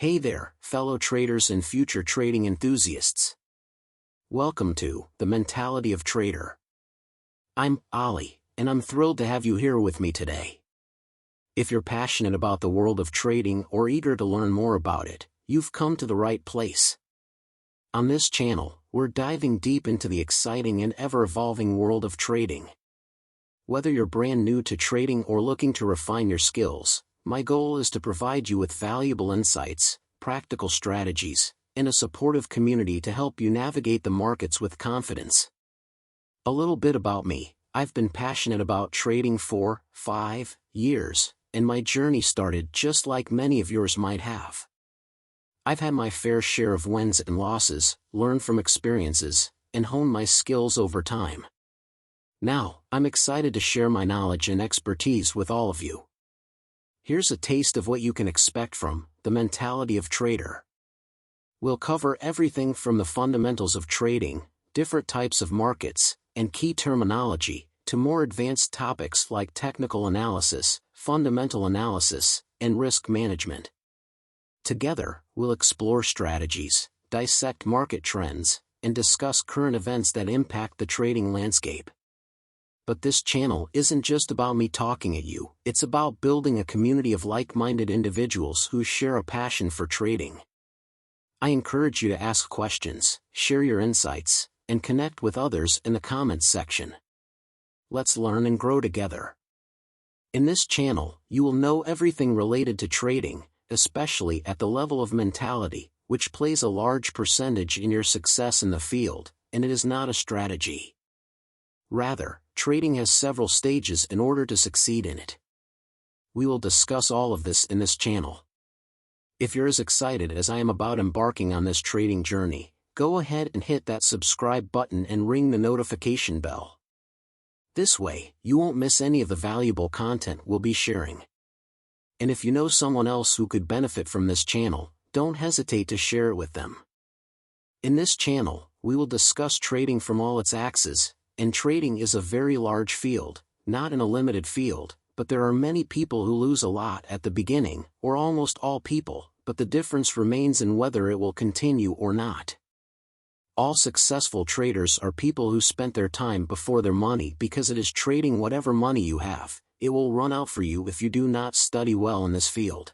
Hey there, fellow traders and future trading enthusiasts. Welcome to The Mentality of Trader. I'm Ali, and I'm thrilled to have you here with me today. If you're passionate about the world of trading or eager to learn more about it, you've come to the right place. On this channel, we're diving deep into the exciting and ever-evolving world of trading. Whether you're brand new to trading or looking to refine your skills, my goal is to provide you with valuable insights, practical strategies, and a supportive community to help you navigate the markets with confidence. A little bit about me: I've been passionate about trading for 5 years, and my journey started just like many of yours might have. I've had my fair share of wins and losses, learned from experiences, and honed my skills over time. Now, I'm excited to share my knowledge and expertise with all of you. Here's a taste of what you can expect from The Mentality of Trader. We'll cover everything from the fundamentals of trading, different types of markets, and key terminology, to more advanced topics like technical analysis, fundamental analysis, and risk management. Together, we'll explore strategies, dissect market trends, and discuss current events that impact the trading landscape. But this channel isn't just about me talking at you, it's about building a community of like-minded individuals who share a passion for trading. I encourage you to ask questions, share your insights, and connect with others in the comments section. Let's learn and grow together. In this channel, you will know everything related to trading, especially at the level of mentality, which plays a large percentage in your success in the field, and it is not a strategy. Rather, trading has several stages in order to succeed in it. We will discuss all of this in this channel. If you're as excited as I am about embarking on this trading journey, go ahead and hit that subscribe button and ring the notification bell. This way, you won't miss any of the valuable content we'll be sharing. And if you know someone else who could benefit from this channel, don't hesitate to share it with them. In this channel, we will discuss trading from all its axes. And trading is a very large field, not in a limited field, but there are many people who lose a lot at the beginning, or almost all people, but the difference remains in whether it will continue or not. All successful traders are people who spent their time before their money, because it is trading whatever money you have. It will run out for you if you do not study well in this field.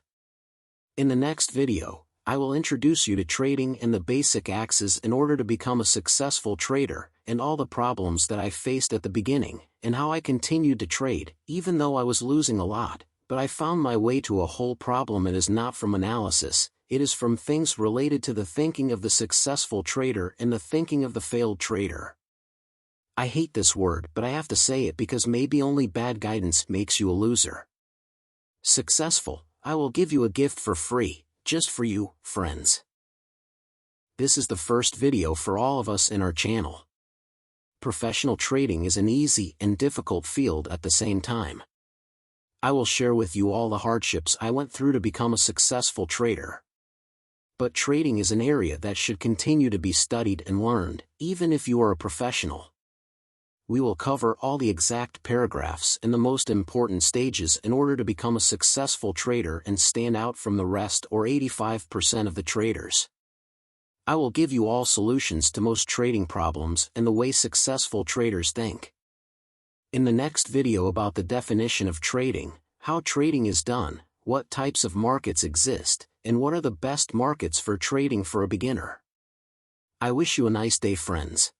In the next video, I will introduce you to trading and the basic axes in order to become a successful trader, and all the problems that I faced at the beginning, and how I continued to trade, even though I was losing a lot, but I found my way to a whole problem. It is not from analysis, it is from things related to the thinking of the successful trader and the thinking of the failed trader. I hate this word, but I have to say it because maybe only bad guidance makes you a loser. Successful, I will give you a gift for free. Just for you, friends. This is the first video for all of us in our channel. Professional trading is an easy and difficult field at the same time. I will share with you all the hardships I went through to become a successful trader. But trading is an area that should continue to be studied and learned, even if you are a professional. We will cover all the exact paragraphs and the most important stages in order to become a successful trader and stand out from the rest, or 85% of the traders. I will give you all solutions to most trading problems and the way successful traders think. In the next video about the definition of trading, how trading is done, what types of markets exist, and what are the best markets for trading for a beginner. I wish you a nice day, friends.